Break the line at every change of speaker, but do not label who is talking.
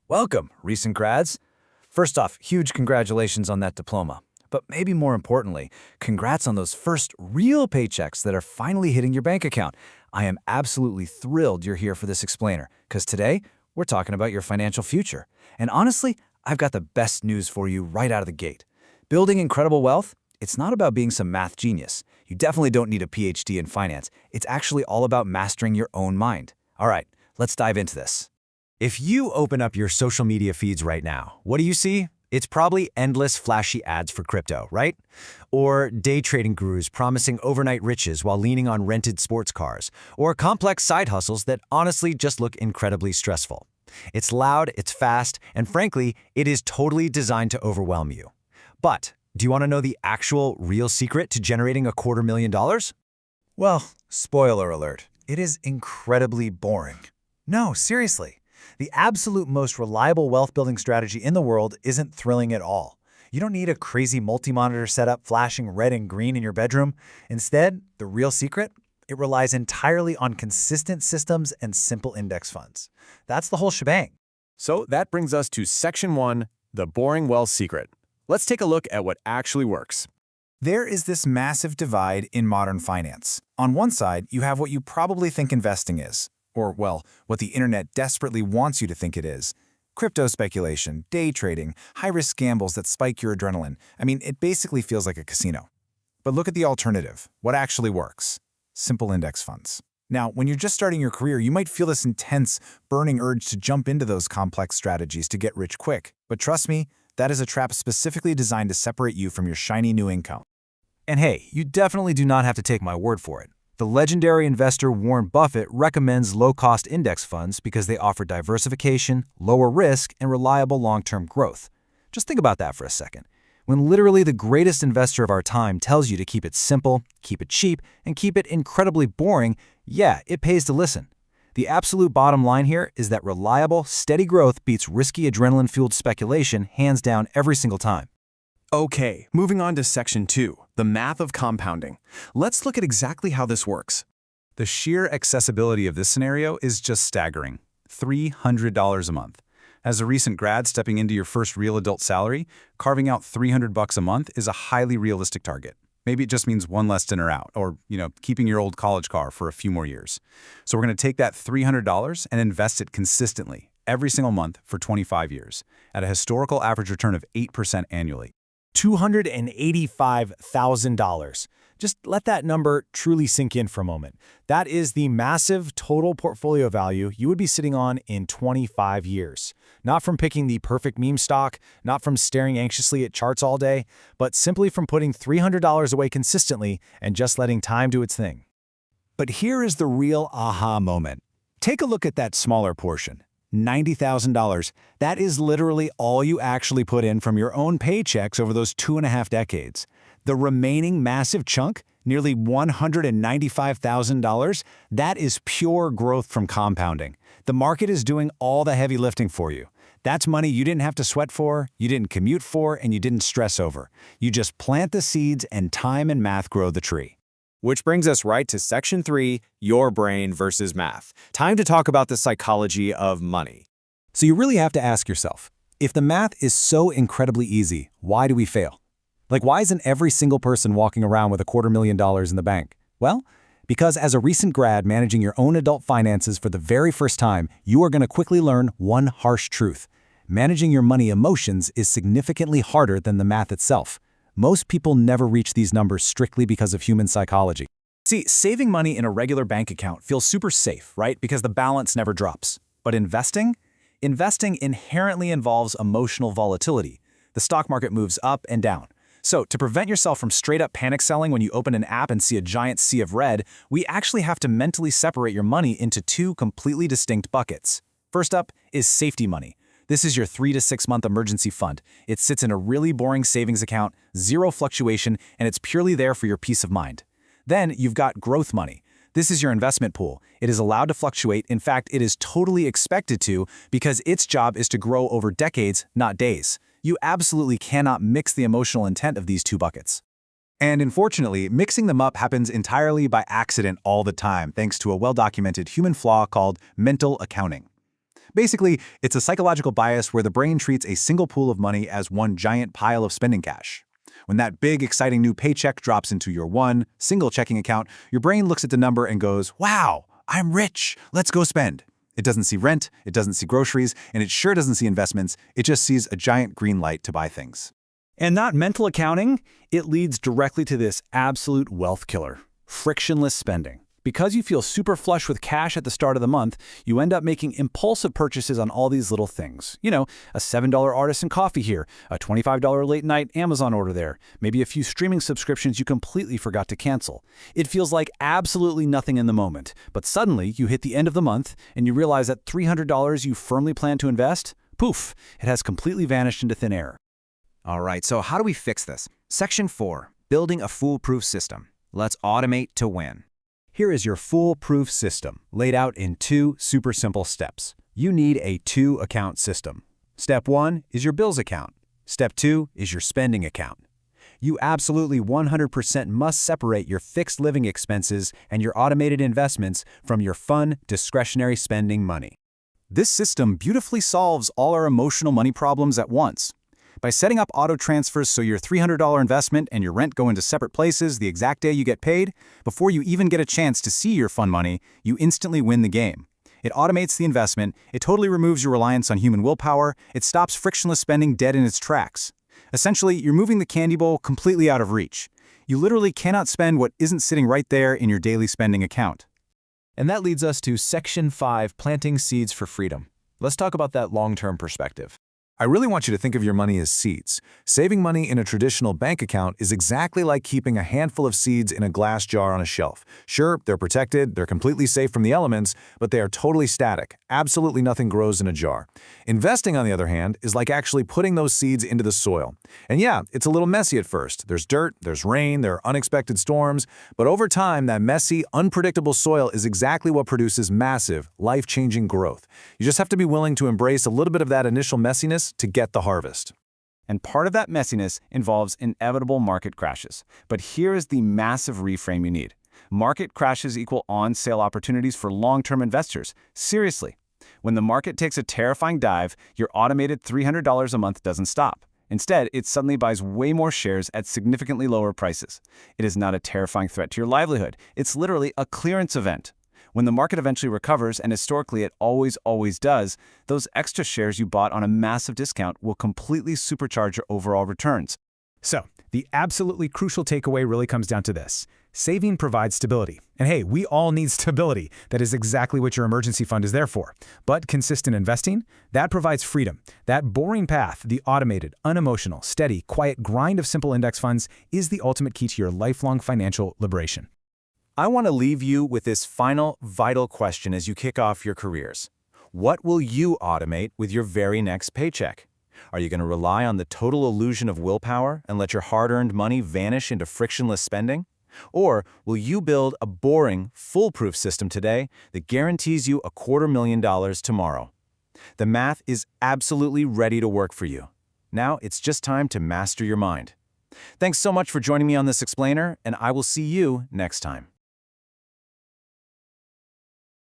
Welcome, recent grads. First off, huge congratulations on that diploma. But maybe more importantly, congrats on those first real paychecks that are finally hitting your bank account. I am absolutely thrilled you're here for this explainer, because today we're talking about your financial future. And honestly, I've got the best news for you right out of the gate. Building incredible wealth, it's not about being some math genius. You definitely don't need a PhD in finance. It's actually all about mastering your own mind. All right, let's dive into this.
If you open up your social media feeds right now, what do you see? It's probably endless flashy ads for crypto, right? Or day trading gurus promising overnight riches while leaning on rented sports cars, or complex side hustles that honestly just look incredibly stressful. It's loud, it's fast, and frankly, it is totally designed to overwhelm you. But do you want to know the actual real secret to generating $250,000?
Well, spoiler alert, it is incredibly boring. No, seriously. The absolute most reliable wealth-building strategy in the world isn't thrilling at all. You don't need a crazy multi-monitor setup flashing red and green in your bedroom. Instead, the real secret? It relies entirely on consistent systems and simple index funds. That's the whole shebang.
So that brings us to Section 1, the boring wealth secret. Let's take a look at what actually works.
There is this massive divide in modern finance. On one side, you have what you probably think investing is. Or, well, what the internet desperately wants you to think it is. Crypto speculation, day trading, high-risk gambles that spike your adrenaline. I mean, it basically feels like a casino. But look at the alternative, what actually works. Simple index funds. Now, when you're just starting your career, you might feel this intense, burning urge to jump into those complex strategies to get rich quick. But trust me, that is a trap specifically designed to separate you from your shiny new income. And hey, you definitely do not have to take my word for it. The legendary investor Warren Buffett recommends low-cost index funds because they offer diversification, lower risk, and reliable long-term growth. Just think about that for a second. When literally the greatest investor of our time tells you to keep it simple, keep it cheap, and keep it incredibly boring, yeah, it pays to listen. The absolute bottom line here is that reliable, steady growth beats risky adrenaline-fueled speculation hands down every single time.
Okay, moving on to Section 2, the math of compounding. Let's look at exactly how this works.
The sheer accessibility of this scenario is just staggering. $300 a month. As a recent grad stepping into your first real adult salary, carving out $300 a month is a highly realistic target. Maybe it just means one less dinner out, or, keeping your old college car for a few more years. So we're going to take that $300 and invest it consistently, every single month for 25 years, at a historical average return of 8% annually.
$285,000. Just let that number truly sink in for a moment. That is the massive total portfolio value you would be sitting on in 25 years. Not from picking the perfect meme stock, not from staring anxiously at charts all day, but simply from putting $300 away consistently and just letting time do its thing.
But here is the real aha moment. Take a look at that smaller portion. $90,000. That is literally all you actually put in from your own paychecks over those 2.5 decades. The remaining massive chunk, nearly $195,000, that is pure growth from compounding. The market is doing all the heavy lifting for you. That's money you didn't have to sweat for, you didn't commute for, and you didn't stress over. You just plant the seeds and time and math grow the tree.
Which brings us right to Section 3, your brain versus math. Time to talk about the psychology of money.
So you really have to ask yourself, if the math is so incredibly easy, why do we fail? Like, why isn't every single person walking around with $250,000 in the bank? Well, because as a recent grad managing your own adult finances for the very first time, you are going to quickly learn one harsh truth. Managing your money emotions is significantly harder than the math itself. Most people never reach these numbers strictly because of human psychology.
See, saving money in a regular bank account feels super safe, right? Because the balance never drops. But investing? Investing inherently involves emotional volatility. The stock market moves up and down. So to prevent yourself from straight-up panic selling when you open an app and see a giant sea of red, we actually have to mentally separate your money into two completely distinct buckets. First up is safety money. This is your 3 to 6 month emergency fund. It sits in a really boring savings account, zero fluctuation, and it's purely there for your peace of mind. Then you've got growth money. This is your investment pool. It is allowed to fluctuate. In fact, it is totally expected to because its job is to grow over decades, not days. You absolutely cannot mix the emotional intent of these two buckets.
And unfortunately, mixing them up happens entirely by accident all the time, thanks to a well-documented human flaw called mental accounting. Basically, it's a psychological bias where the brain treats a single pool of money as one giant pile of spending cash. When that big, exciting new paycheck drops into your one single checking account, your brain looks at the number and goes, "Wow, I'm rich, let's go spend." It doesn't see rent, it doesn't see groceries, and it sure doesn't see investments. It just sees a giant green light to buy things.
And not mental accounting, it leads directly to this absolute wealth killer: frictionless spending. Because you feel super flush with cash at the start of the month, you end up making impulsive purchases on all these little things. You know, a $7 artisan coffee here, a $25 late night Amazon order there, maybe a few streaming subscriptions you completely forgot to cancel. It feels like absolutely nothing in the moment, but suddenly you hit the end of the month and you realize that $300 you firmly planned to invest, poof, it has completely vanished into thin air.
All right, so how do we fix this? Section 4, building a foolproof system. Let's automate to win. Here is your foolproof system, laid out in 2 super simple steps. You need a 2-account system. Step 1 is your bills account. Step 2 is your spending account. You absolutely 100% must separate your fixed living expenses and your automated investments from your fun, discretionary spending money.
This system beautifully solves all our emotional money problems at once. By setting up auto transfers so your $300 investment and your rent go into separate places the exact day you get paid, before you even get a chance to see your fun money, you instantly win the game. It automates the investment, it totally removes your reliance on human willpower, it stops frictionless spending dead in its tracks. Essentially, you're moving the candy bowl completely out of reach. You literally cannot spend what isn't sitting right there in your daily spending account.
And that leads us to Section 5, planting seeds for freedom. Let's talk about that long-term perspective.
I really want you to think of your money as seeds. Saving money in a traditional bank account is exactly like keeping a handful of seeds in a glass jar on a shelf. Sure, they're protected, they're completely safe from the elements, but they are totally static. Absolutely nothing grows in a jar. Investing, on the other hand, is like actually putting those seeds into the soil. And yeah, it's a little messy at first. There's dirt, there's rain, there are unexpected storms, but over time, that messy, unpredictable soil is exactly what produces massive, life-changing growth. You just have to be willing to embrace a little bit of that initial messiness to get the harvest.
And part of that messiness involves inevitable market crashes. But here is the massive reframe you need. Market crashes equal on-sale opportunities for long-term investors. Seriously. When the market takes a terrifying dive, your automated $300 a month doesn't stop. Instead, it suddenly buys way more shares at significantly lower prices. It is not a terrifying threat to your livelihood. It's literally a clearance event. When the market eventually recovers, and historically it always does, those extra shares you bought on a massive discount will completely supercharge your overall returns.
So, the absolutely crucial takeaway really comes down to this. Saving provides stability. And hey, we all need stability. That is exactly what your emergency fund is there for. But consistent investing, that provides freedom. That boring path, the automated, unemotional, steady, quiet grind of simple index funds is the ultimate key to your lifelong financial liberation.
I want to leave you with this final, vital question as you kick off your careers. What will you automate with your very next paycheck? Are you going to rely on the total illusion of willpower and let your hard-earned money vanish into frictionless spending? Or will you build a boring, foolproof system today that guarantees you $250,000 tomorrow? The math is absolutely ready to work for you. Now it's just time to master your mind. Thanks so much for joining me on this explainer, and I will see you next time.